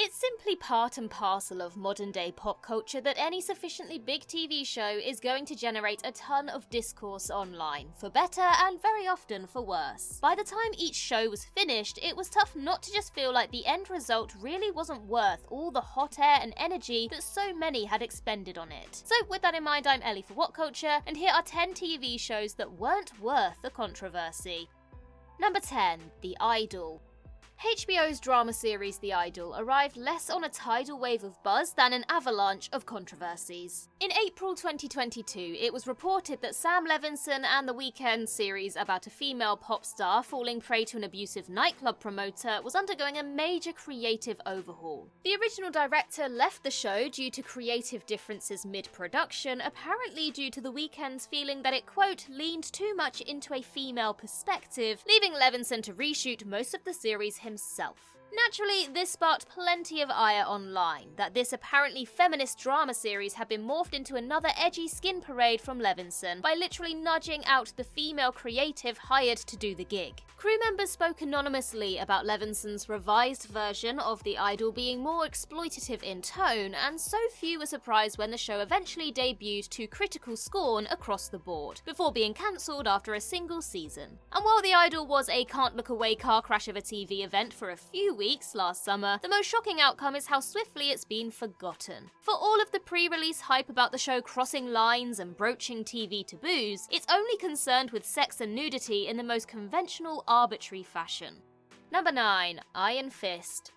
It's simply part and parcel of modern-day pop culture that any sufficiently big TV show is going to generate a ton of discourse online, for better and very often for worse. By the time each show was finished, it was tough not to just feel like the end result really wasn't worth all the hot air and energy that so many had expended on it. So with that in mind, I'm Ellie for What Culture, and here are 10 TV shows that weren't worth the controversy. Number 10. The Idol. HBO's drama series The Idol arrived less on a tidal wave of buzz than an avalanche of controversies. In April 2022, it was reported that Sam Levinson and The Weeknd series about a female pop star falling prey to an abusive nightclub promoter was undergoing a major creative overhaul. The original director left the show due to creative differences mid-production, apparently due to The Weeknd's feeling that it, quote, leaned too much into a female perspective, leaving Levinson to reshoot most of the series himself. Naturally, this sparked plenty of ire online, that this apparently feminist drama series had been morphed into another edgy skin parade from Levinson by literally nudging out the female creative hired to do the gig. Crew members spoke anonymously about Levinson's revised version of The Idol being more exploitative in tone, and so few were surprised when the show eventually debuted to critical scorn across the board, before being cancelled after a single season. And while The Idol was a can't-look-away car crash of a TV event for a few weeks last summer, the most shocking outcome is how swiftly it's been forgotten. For all of the pre-release hype about the show crossing lines and broaching TV taboos, it's only concerned with sex and nudity in the most conventional, arbitrary fashion. Number 9. Iron Fist.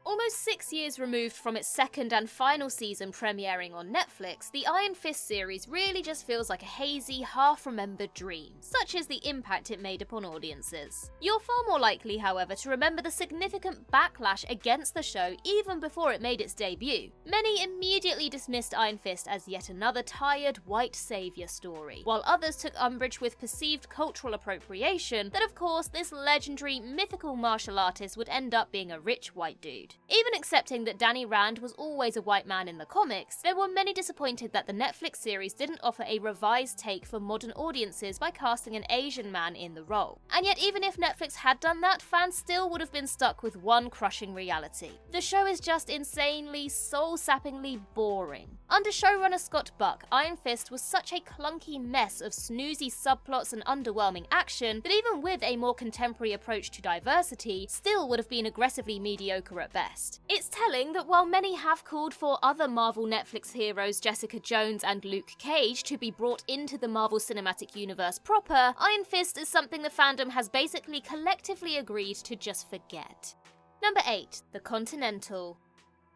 Almost 6 years removed from its second and final season premiering on Netflix, the Iron Fist series really just feels like a hazy, half-remembered dream. Such is the impact it made upon audiences. You're far more likely, however, to remember the significant backlash against the show even before it made its debut. Many immediately dismissed Iron Fist as yet another tired, white savior story, while others took umbrage with perceived cultural appropriation that, of course, this legendary, mythical martial artist would end up being a rich white dude. Even accepting that Danny Rand was always a white man in the comics, there were many disappointed that the Netflix series didn't offer a revised take for modern audiences by casting an Asian man in the role. And yet even if Netflix had done that, fans still would have been stuck with one crushing reality. The show is just insanely, soul-sappingly boring. Under showrunner Scott Buck, Iron Fist was such a clunky mess of snoozy subplots and underwhelming action that even with a more contemporary approach to diversity, still would have been aggressively mediocre at best. It's telling that while many have called for other Marvel Netflix heroes Jessica Jones and Luke Cage to be brought into the Marvel Cinematic Universe proper, Iron Fist is something the fandom has basically collectively agreed to just forget. Number 8. The Continental.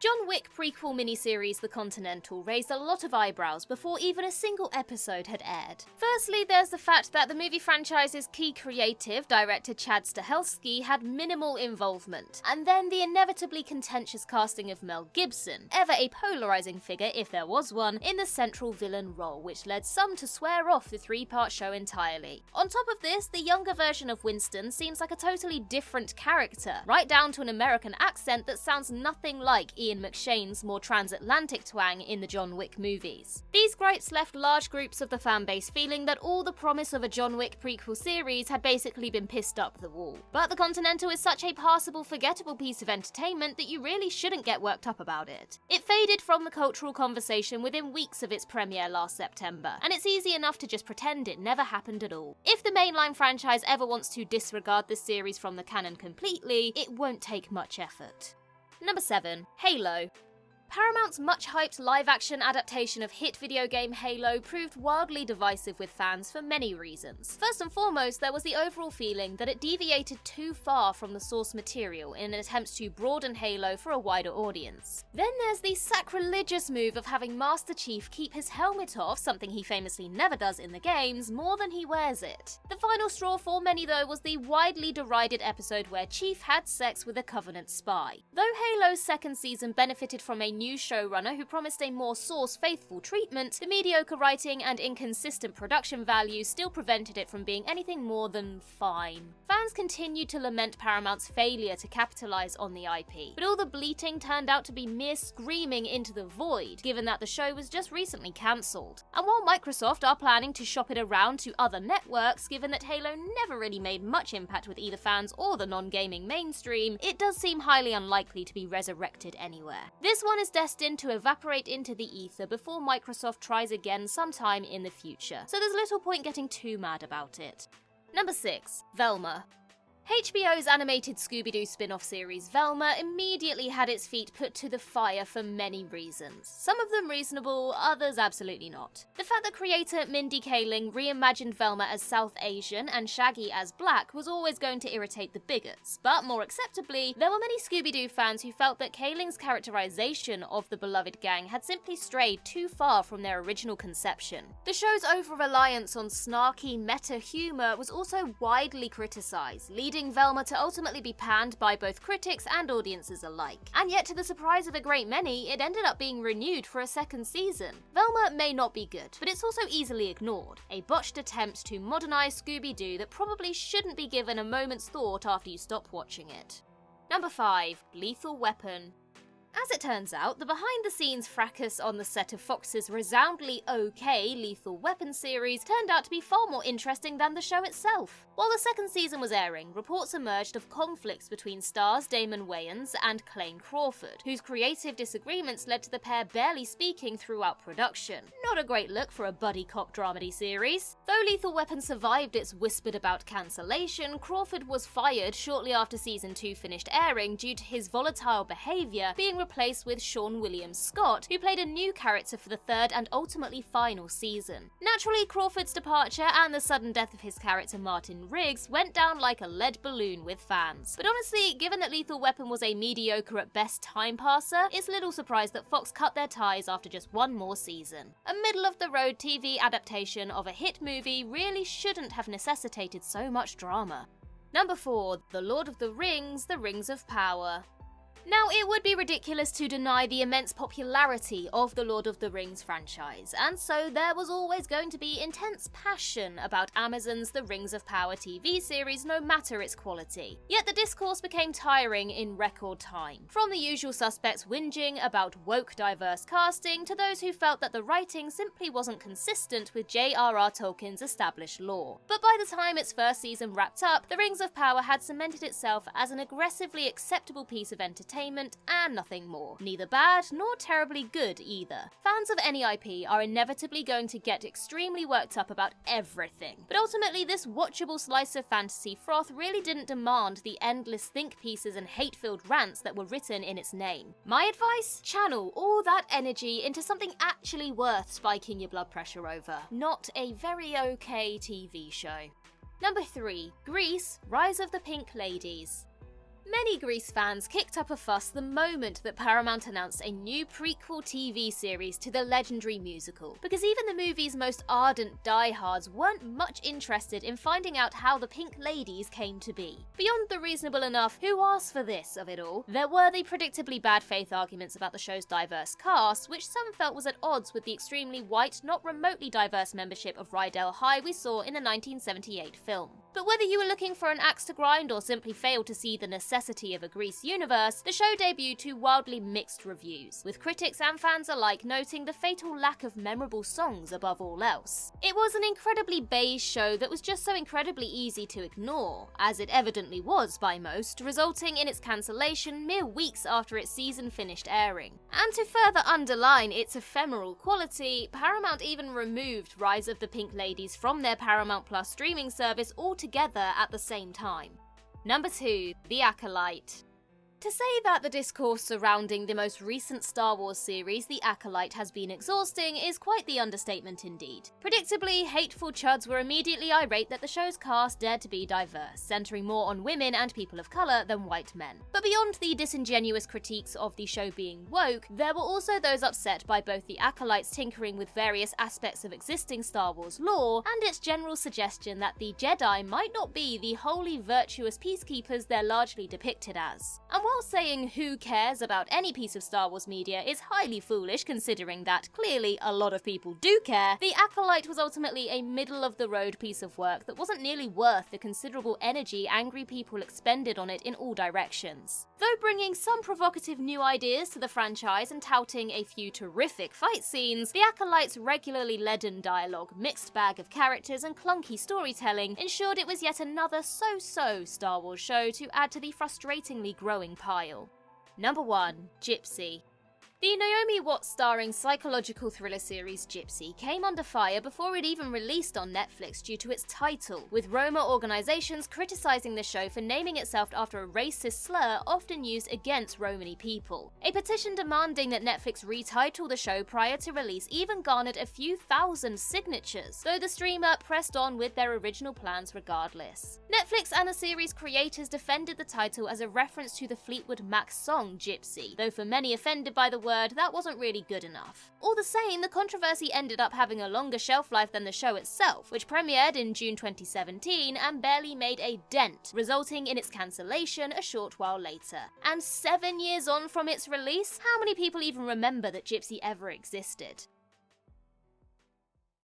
John Wick prequel miniseries The Continental raised a lot of eyebrows before even a single episode had aired. Firstly, there's the fact that the movie franchise's key creative, director Chad Stahelski, had minimal involvement, and then the inevitably contentious casting of Mel Gibson, ever a polarizing figure if there was one, in the central villain role, which led some to swear off the three-part show entirely. On top of this, the younger version of Winston seems like a totally different character, right down to an American accent that sounds nothing like Ian McShane's more transatlantic twang in the John Wick movies. These gripes left large groups of the fanbase feeling that all the promise of a John Wick prequel series had basically been pissed up the wall. But The Continental is such a passable, forgettable piece of entertainment that you really shouldn't get worked up about it. It faded from the cultural conversation within weeks of its premiere last September, and it's easy enough to just pretend it never happened at all. If the mainline franchise ever wants to disregard this series from the canon completely, it won't take much effort. Number 7. Halo. Paramount's much-hyped live-action adaptation of hit video game Halo proved wildly divisive with fans for many reasons. First and foremost, there was the overall feeling that it deviated too far from the source material in an attempt to broaden Halo for a wider audience. Then there's the sacrilegious move of having Master Chief keep his helmet off, something he famously never does in the games, more than he wears it. The final straw for many, though, was the widely derided episode where Chief had sex with a Covenant spy. Though Halo's second season benefited from a new showrunner who promised a more source-faithful treatment, the mediocre writing and inconsistent production value still prevented it from being anything more than fine. Fans continued to lament Paramount's failure to capitalize on the IP, but all the bleating turned out to be mere screaming into the void, given that the show was just recently cancelled. And while Microsoft are planning to shop it around to other networks, given that Halo never really made much impact with either fans or the non-gaming mainstream, it does seem highly unlikely to be resurrected anywhere. This one is destined to evaporate into the ether before Microsoft tries again sometime in the future, so there's little point getting too mad about it. Number 6. Velma. HBO's animated Scooby-Doo spin-off series Velma immediately had its feet put to the fire for many reasons. Some of them reasonable, others absolutely not. The fact that creator Mindy Kaling reimagined Velma as South Asian and Shaggy as black was always going to irritate the bigots, but more acceptably, there were many Scooby-Doo fans who felt that Kaling's characterization of the beloved gang had simply strayed too far from their original conception. The show's over-reliance on snarky meta humor was also widely criticized, leading Velma to ultimately be panned by both critics and audiences alike. And yet, to the surprise of a great many, it ended up being renewed for a second season. Velma may not be good, but it's also easily ignored. A botched attempt to modernize Scooby-Doo that probably shouldn't be given a moment's thought after you stop watching it. Number 5. Lethal Weapon. As it turns out, the behind-the-scenes fracas on the set of Fox's resoundingly okay Lethal Weapon series turned out to be far more interesting than the show itself. While the second season was airing, reports emerged of conflicts between stars Damon Wayans and Clayne Crawford, whose creative disagreements led to the pair barely speaking throughout production. Not a great look for a buddy cop dramedy series. Though Lethal Weapon survived its whispered about cancellation, Crawford was fired shortly after season 2 finished airing due to his volatile behaviour being replaced with Sean William Scott, who played a new character for the third and ultimately final season. Naturally, Crawford's departure and the sudden death of his character Martin Riggs went down like a lead balloon with fans. But honestly, given that Lethal Weapon was a mediocre at best time passer, it's little surprise that Fox cut their ties after just one more season. A middle-of-the-road TV adaptation of a hit movie really shouldn't have necessitated so much drama. Number 4. The Lord of the Rings of Power. Now, it would be ridiculous to deny the immense popularity of the Lord of the Rings franchise, and so there was always going to be intense passion about Amazon's The Rings of Power TV series, no matter its quality. Yet the discourse became tiring in record time. From the usual suspects whinging about woke diverse casting, to those who felt that the writing simply wasn't consistent with J.R.R. Tolkien's established lore. But by the time its first season wrapped up, The Rings of Power had cemented itself as an aggressively acceptable piece of entertainment and nothing more. Neither bad nor terribly good either. Fans of any IP are inevitably going to get extremely worked up about everything, but ultimately this watchable slice of fantasy froth really didn't demand the endless think pieces and hate-filled rants that were written in its name. My advice? Channel all that energy into something actually worth spiking your blood pressure over, not a very okay TV show. Number 3. Grease: Rise of the Pink Ladies. Many Grease fans kicked up a fuss the moment that Paramount announced a new prequel TV series to the legendary musical, because even the movie's most ardent diehards weren't much interested in finding out how the Pink Ladies came to be. Beyond the reasonable enough "who asked for this" of it all, there were the predictably bad faith arguments about the show's diverse cast, which some felt was at odds with the extremely white, not remotely diverse membership of Rydell High we saw in the 1978 film. But whether you were looking for an axe to grind or simply failed to see the necessity of a Grease universe, the show debuted to wildly mixed reviews, with critics and fans alike noting the fatal lack of memorable songs above all else. It was an incredibly beige show that was just so incredibly easy to ignore, as it evidently was by most, resulting in its cancellation mere weeks after its season finished airing. And to further underline its ephemeral quality, Paramount even removed Rise of the Pink Ladies from their Paramount Plus streaming service altogether at the same time. Number 2. The Acolyte. To say that the discourse surrounding the most recent Star Wars series, The Acolyte, has been exhausting is quite the understatement indeed. Predictably, hateful chuds were immediately irate that the show's cast dared to be diverse, centering more on women and people of colour than white men. But beyond the disingenuous critiques of the show being woke, there were also those upset by both The Acolyte's tinkering with various aspects of existing Star Wars lore, and its general suggestion that the Jedi might not be the wholly virtuous peacekeepers they're largely depicted as. And while saying who cares about any piece of Star Wars media is highly foolish considering that clearly a lot of people do care, The Acolyte was ultimately a middle-of-the-road piece of work that wasn't nearly worth the considerable energy angry people expended on it in all directions. Though bringing some provocative new ideas to the franchise and touting a few terrific fight scenes, The Acolyte's regularly leaden dialogue, mixed bag of characters, and clunky storytelling ensured it was yet another so-so Star Wars show to add to the frustratingly growing pile. Number 1. Gypsy. The Naomi Watts starring psychological thriller series Gypsy came under fire before it even released on Netflix due to its title, with Roma organizations criticizing the show for naming itself after a racist slur often used against Romani people. A petition demanding that Netflix retitle the show prior to release even garnered a few thousand signatures, though the streamer pressed on with their original plans regardless. Netflix and the series creators defended the title as a reference to the Fleetwood Mac song Gypsy, though for many offended by the word, that wasn't really good enough. All the same, the controversy ended up having a longer shelf life than the show itself, which premiered in June 2017 and barely made a dent, resulting in its cancellation a short while later. And 7 years on from its release, how many people even remember that Gypsy ever existed?